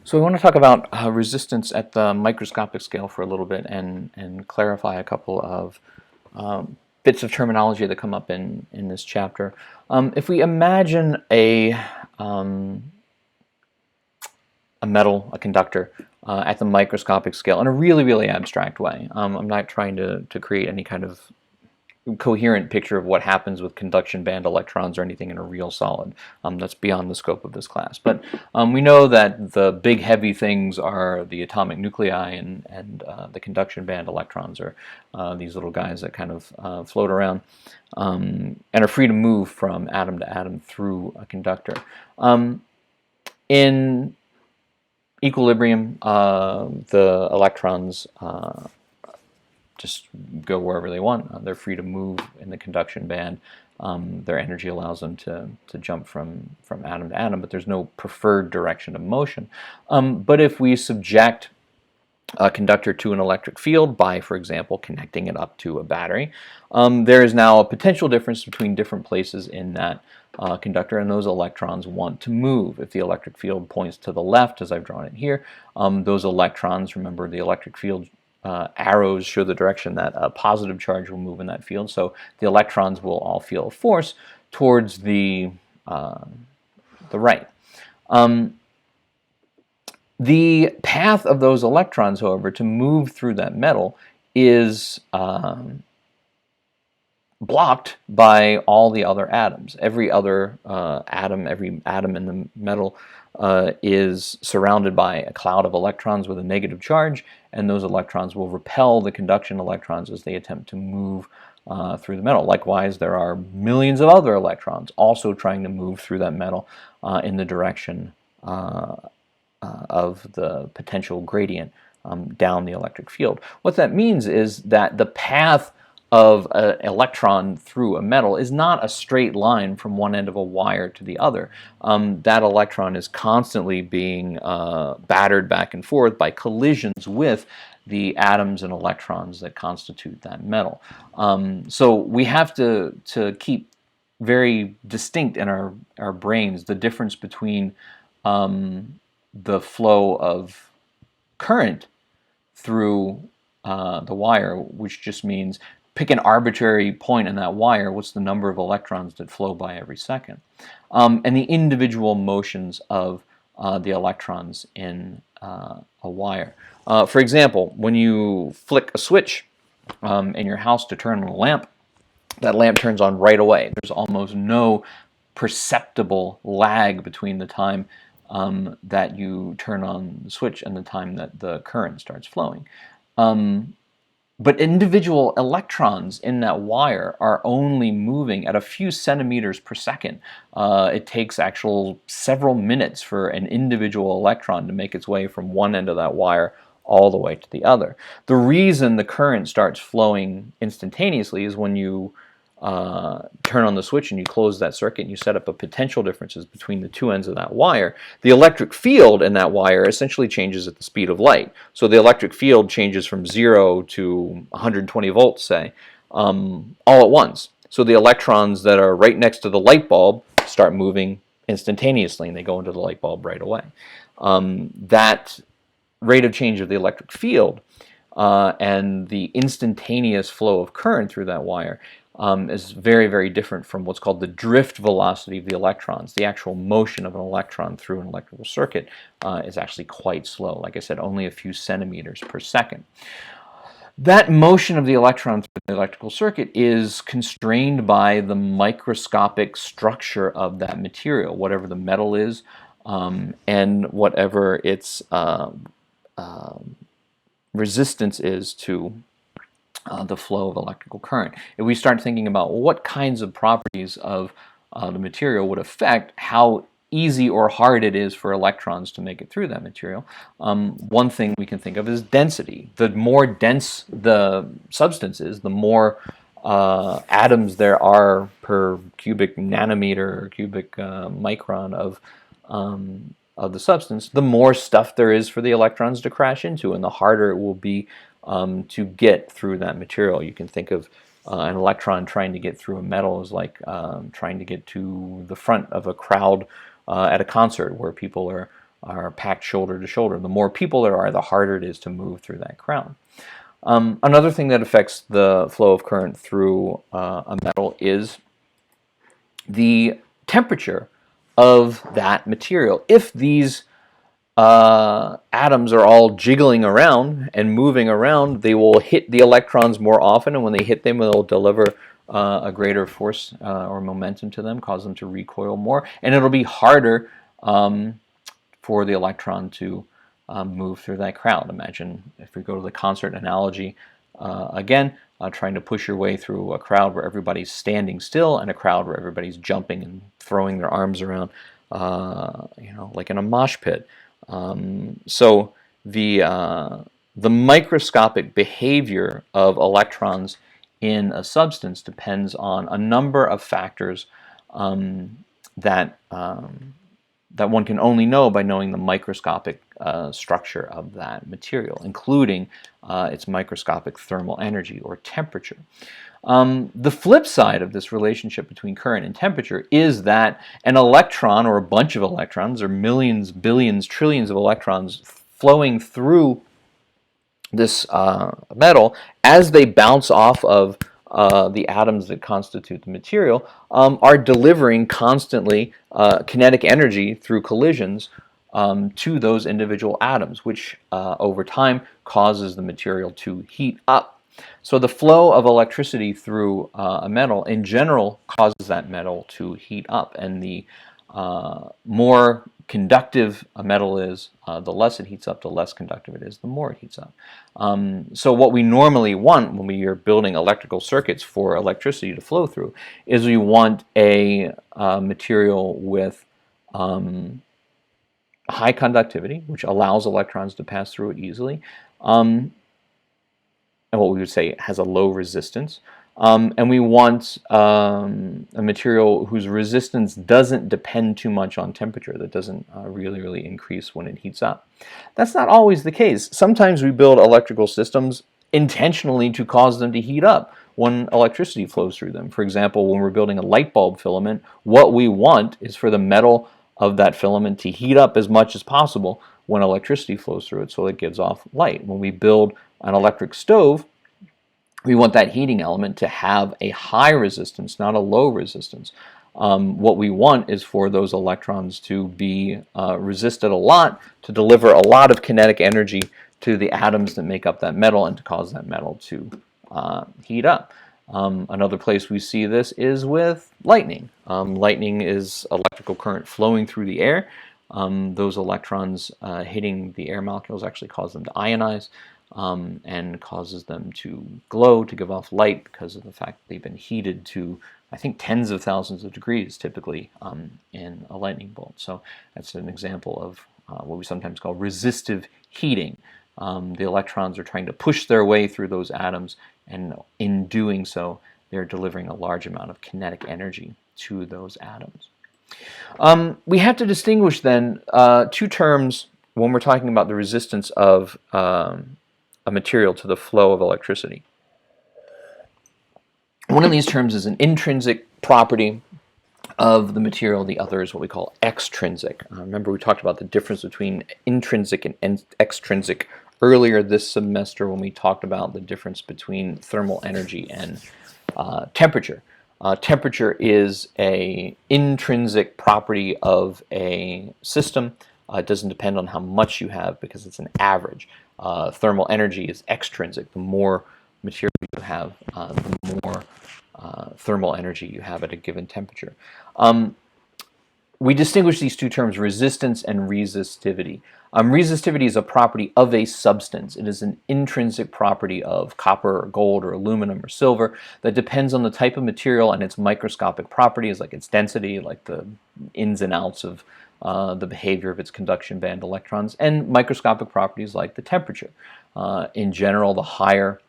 So I want to talk about resistance at the microscopic scale for a little bit and clarify a couple of bits of terminology that come up in this chapter. If we imagine a metal, a conductor, at the microscopic scale in a really, really abstract way. I'm not trying to create any kind of coherent picture of what happens with conduction band electrons or anything in a real solid. That's beyond the scope of this class. But we know that the big heavy things are the atomic nuclei, and the conduction band electrons are these little guys that kind of float around and are free to move from atom to atom through a conductor. In equilibrium, the electrons just go wherever they want. They're free to move in the conduction band. Their energy allows them to jump from atom to atom, but there's no preferred direction of motion. But if we subject a conductor to an electric field by, for example, connecting it up to a battery, there is now a potential difference between different places in that conductor, and those electrons want to move. If the electric field points to the left, as I've drawn it here, those electrons, remember the electric field arrows show the direction that a positive charge will move in that field, so the electrons will all feel a force towards the right. The path of those electrons, however, to move through that metal is blocked by all the other atoms. Every other every atom in the metal is surrounded by a cloud of electrons with a negative charge, and those electrons will repel the conduction electrons as they attempt to move through the metal. Likewise, there are millions of other electrons also trying to move through that metal in the direction of the potential gradient down the electric field. What that means is that the path of an electron through a metal is not a straight line from one end of a wire to the other. That electron is constantly being battered back and forth by collisions with the atoms and electrons that constitute that metal. So we have to keep very distinct in our brains the difference between the flow of current through the wire, which just means pick an arbitrary point in that wire, what's the number of electrons that flow by every second, and the individual motions of the electrons in a wire. For example, when you flick a switch in your house to turn on a lamp, that lamp turns on right away. There's almost no perceptible lag between the time that you turn on the switch and the time that the current starts flowing. But individual electrons in that wire are only moving at a few centimeters per second. It takes several minutes for an individual electron to make its way from one end of that wire all the way to the other. The reason the current starts flowing instantaneously is when you turn on the switch and you close that circuit and you set up a potential differences between the two ends of that wire, the electric field in that wire essentially changes at the speed of light. So the electric field changes from 0 to 120 volts, say, all at once. So the electrons that are right next to the light bulb start moving instantaneously, and they go into the light bulb right away. That rate of change of the electric field and the instantaneous flow of current through that wire is very, very different from what's called the drift velocity of the electrons. The actual motion of an electron through an electrical circuit is actually quite slow. Like I said, only a few centimeters per second. That motion of the electron through the electrical circuit is constrained by the microscopic structure of that material, whatever the metal is, and whatever its resistance is to the flow of electrical current. If we start thinking about what kinds of properties of the material would affect how easy or hard it is for electrons to make it through that material, one thing we can think of is density. The more dense the substance is, the more atoms there are per cubic nanometer or cubic micron of the substance, the more stuff there is for the electrons to crash into, and the harder it will be to get through that material. You can think of an electron trying to get through a metal is like trying to get to the front of a crowd at a concert where people are are packed shoulder to shoulder. The more people there are, the harder it is to move through that crowd. Another thing that affects the flow of current through a metal is the temperature of that material. If these atoms are all jiggling around and moving around, they will hit the electrons more often, and when they hit them, they'll deliver a greater force or momentum to them, cause them to recoil more, and it'll be harder for the electron to move through that crowd. Imagine if we go to the concert analogy again, trying to push your way through a crowd where everybody's standing still and a crowd where everybody's jumping and throwing their arms around, like in a mosh pit. So the microscopic behavior of electrons in a substance depends on a number of factors that one can only know by knowing the microscopic structure of that material, including its microscopic thermal energy or temperature. The flip side of this relationship between current and temperature is that an electron or a bunch of electrons, or millions, billions, trillions of electrons flowing through this metal, as they bounce off of the atoms that constitute the material, are delivering constantly kinetic energy through collisions to those individual atoms, which over time causes the material to heat up. So the flow of electricity through a metal in general causes that metal to heat up, and the more conductive a metal is, the less it heats up, the less conductive it is, the more it heats up. So what we normally want when we are building electrical circuits for electricity to flow through is we want a material with high conductivity, which allows electrons to pass through it easily, and what we would say has a low resistance. And we want a material whose resistance doesn't depend too much on temperature, that doesn't really increase when it heats up. That's not always the case. Sometimes we build electrical systems intentionally to cause them to heat up when electricity flows through them. For example, when we're building a light bulb filament, what we want is for the metal of that filament to heat up as much as possible when electricity flows through it, so it gives off light. When we build an electric stove, we want that heating element to have a high resistance, not a low resistance. What we want is for those electrons to be resisted a lot, to deliver a lot of kinetic energy to the atoms that make up that metal and to cause that metal to heat up. Another place we see this is with lightning. Lightning is electrical current flowing through the air. Those electrons hitting the air molecules actually cause them to ionize. And causes them to glow, to give off light, because of the fact they've been heated to, I think, tens of thousands of degrees typically in a lightning bolt. So that's an example of what we sometimes call resistive heating. The electrons are trying to push their way through those atoms, and in doing so, they're delivering a large amount of kinetic energy to those atoms. We have to distinguish then two terms when we're talking about the resistance of a material to the flow of electricity. One of these terms is an intrinsic property of the material. The other is what we call extrinsic. Remember, we talked about the difference between intrinsic and extrinsic earlier this semester when we talked about the difference between thermal energy and temperature. Temperature is an intrinsic property of a system. It doesn't depend on how much you have because it's an average. Thermal energy is extrinsic. The more material you have, the more thermal energy you have at a given temperature. We distinguish these two terms, resistance and resistivity. Resistivity is a property of a substance. It is an intrinsic property of copper or gold or aluminum or silver that depends on the type of material and its microscopic properties, like its density, like the ins and outs of the behavior of its conduction band electrons, and microscopic properties like the temperature. In general, the higher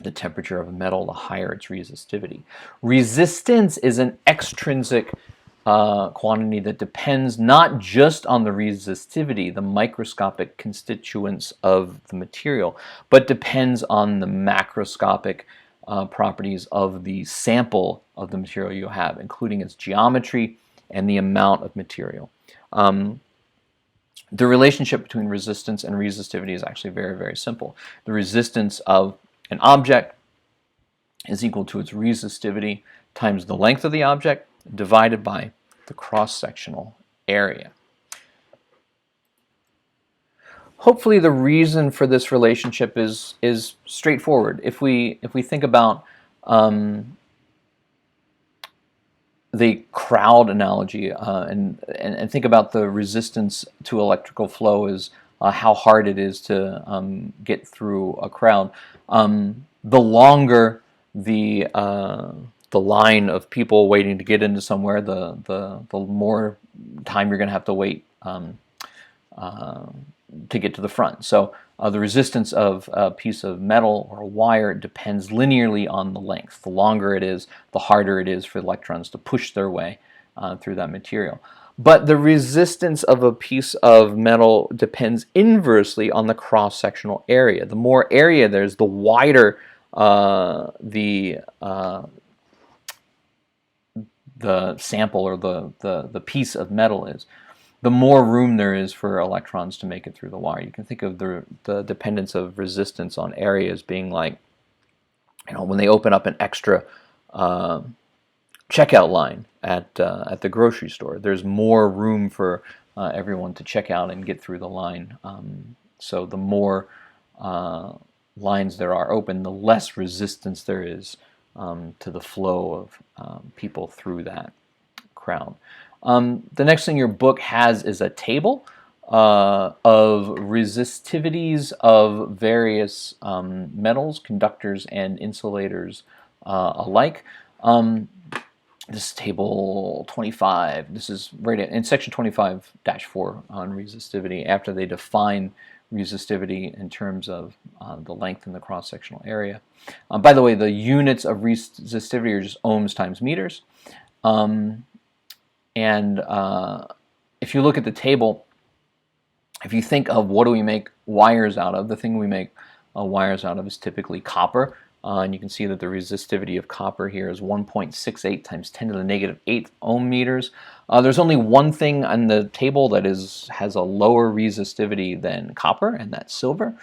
the temperature of a metal, the higher its resistivity. Resistance is an extrinsic quantity that depends not just on the resistivity, the microscopic constituents of the material, but depends on the macroscopic properties of the sample of the material you have, including its geometry and the amount of material. The relationship between resistance and resistivity is actually very, very simple. The resistance of an object is equal to its resistivity times the length of the object divided by the cross-sectional area. Hopefully the reason for this relationship is straightforward. If we think about the crowd analogy and think about the resistance to electrical flow is how hard it is to get through a crowd. The longer the line of people waiting to get into somewhere, the more time you're going to have to wait to get to the front. So the resistance of a piece of metal or a wire depends linearly on the length. The longer it is, the harder it is for electrons to push their way through that material. But the resistance of a piece of metal depends inversely on the cross-sectional area. The more area there's, the wider the sample or the piece of metal is, the more room there is for electrons to make it through the wire. You can think of the dependence of resistance on area as being like, when they open up an extra checkout line at the grocery store. There's more room for everyone to check out and get through the line. So the more lines there are open, the less resistance there is to the flow of people through that crowd. The next thing your book has is a table of resistivities of various metals, conductors, and insulators alike. This is table 25. This is right in section 25-4 on resistivity, after they define resistivity in terms of the length and the cross-sectional area. By the way, the units of resistivity are just ohms times meters. And if you look at the table, if you think of what do we make wires out of, the thing we make wires out of is typically copper. And you can see that the resistivity of copper here is 1.68 times 10 to the negative 8th ohm meters. There's only one thing on the table that has a lower resistivity than copper, and that's silver.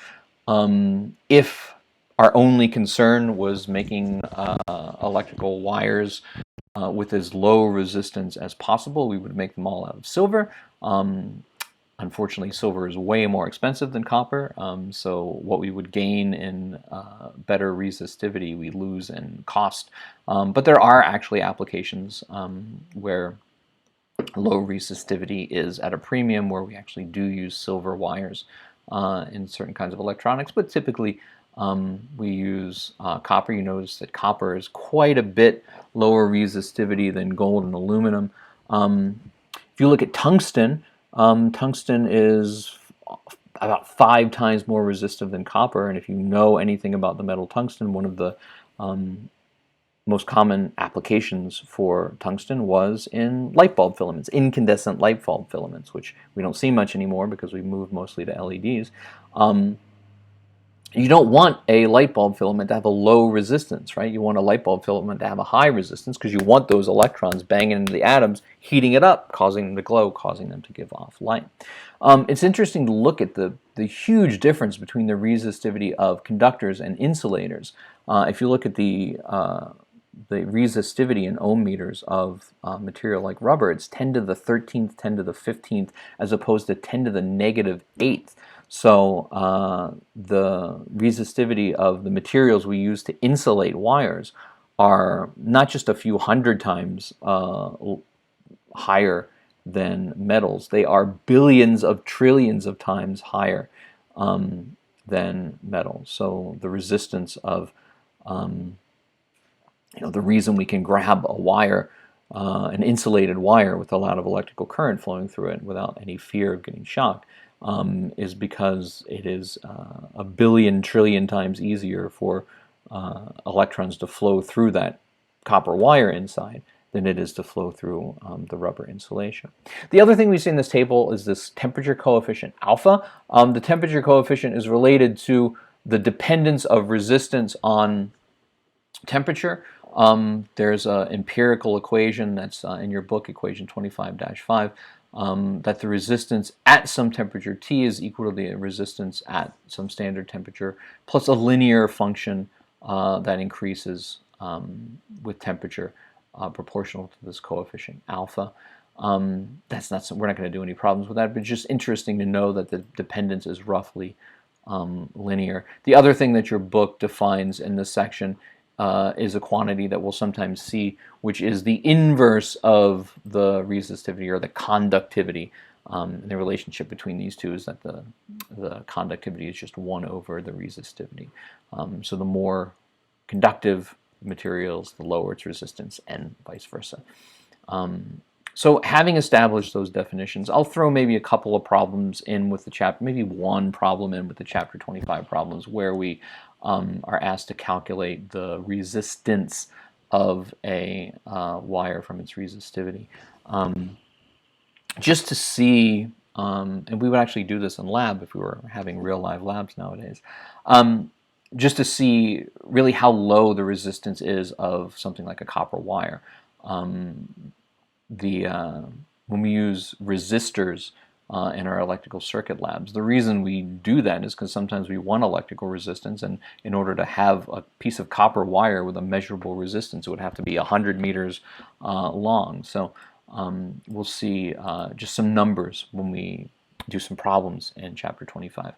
If our only concern was making electrical wires with as low resistance as possible, we would make them all out of silver. Unfortunately, silver is way more expensive than copper, so what we would gain in better resistivity, we lose in cost. But there are actually applications where low resistivity is at a premium, where we actually do use silver wires in certain kinds of electronics, but typically we use copper. You notice that copper is quite a bit lower resistivity than gold and aluminum. If you look at tungsten, tungsten is about 5 times more resistive than copper, and if you know anything about the metal tungsten, one of the most common applications for tungsten was in light bulb filaments, incandescent light bulb filaments, which we don't see much anymore because we moved mostly to LEDs. You don't want a light bulb filament to have a low resistance, right? You want a light bulb filament to have a high resistance because you want those electrons banging into the atoms, heating it up, causing them to glow, causing them to give off light. It's interesting to look at the huge difference between the resistivity of conductors and insulators. If you look at the resistivity in ohm meters of material like rubber, it's 10 to the 13th, 10 to the 15th, as opposed to 10 to the negative 8th. So the resistivity of the materials we use to insulate wires are not just a few hundred times higher than metals. They are billions of trillions of times higher than metals. So the resistance of the reason we can grab a wire, an insulated wire with a lot of electrical current flowing through it without any fear of getting shocked, is because it is a billion trillion times easier for electrons to flow through that copper wire inside than it is to flow through the rubber insulation. The other thing we see in this table is this temperature coefficient alpha. The temperature coefficient is related to the dependence of resistance on temperature. There's an empirical equation that's in your book, equation 25-5, that the resistance at some temperature T is equal to the resistance at some standard temperature, plus a linear function that increases with temperature proportional to this coefficient alpha. That's not, we're not going to do any problems with that, but it's just interesting to know that the dependence is roughly linear. The other thing that your book defines in this section is a quantity that we'll sometimes see, which is the inverse of the resistivity or the conductivity. And the relationship between these two is that the conductivity is just 1 over the resistivity. So the more conductive materials, the lower its resistance, and vice versa. So having established those definitions, I'll throw maybe a couple of problems in with the chapter, maybe one problem in with the chapter 25 problems where we are asked to calculate the resistance of a wire from its resistivity. Just to see, and we would actually do this in lab if we were having real live labs nowadays, just to see really how low the resistance is of something like a copper wire. When we use resistors in our electrical circuit labs, the reason we do that is because sometimes we want electrical resistance, and in order to have a piece of copper wire with a measurable resistance, it would have to be 100 meters long. So we'll see just some numbers when we do some problems in chapter 25,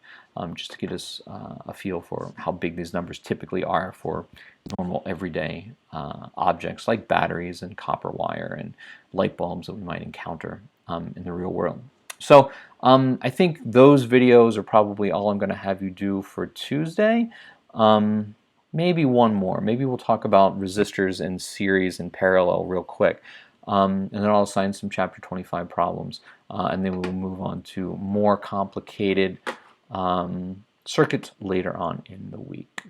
just to get us a feel for how big these numbers typically are for normal everyday objects like batteries and copper wire and light bulbs that we might encounter in the real world. So I think those videos are probably all I'm going to have you do for Tuesday. Maybe one more. Maybe we'll talk about resistors in series and parallel real quick. And then I'll assign some chapter 25 problems, and then we'll move on to more complicated circuits later on in the week.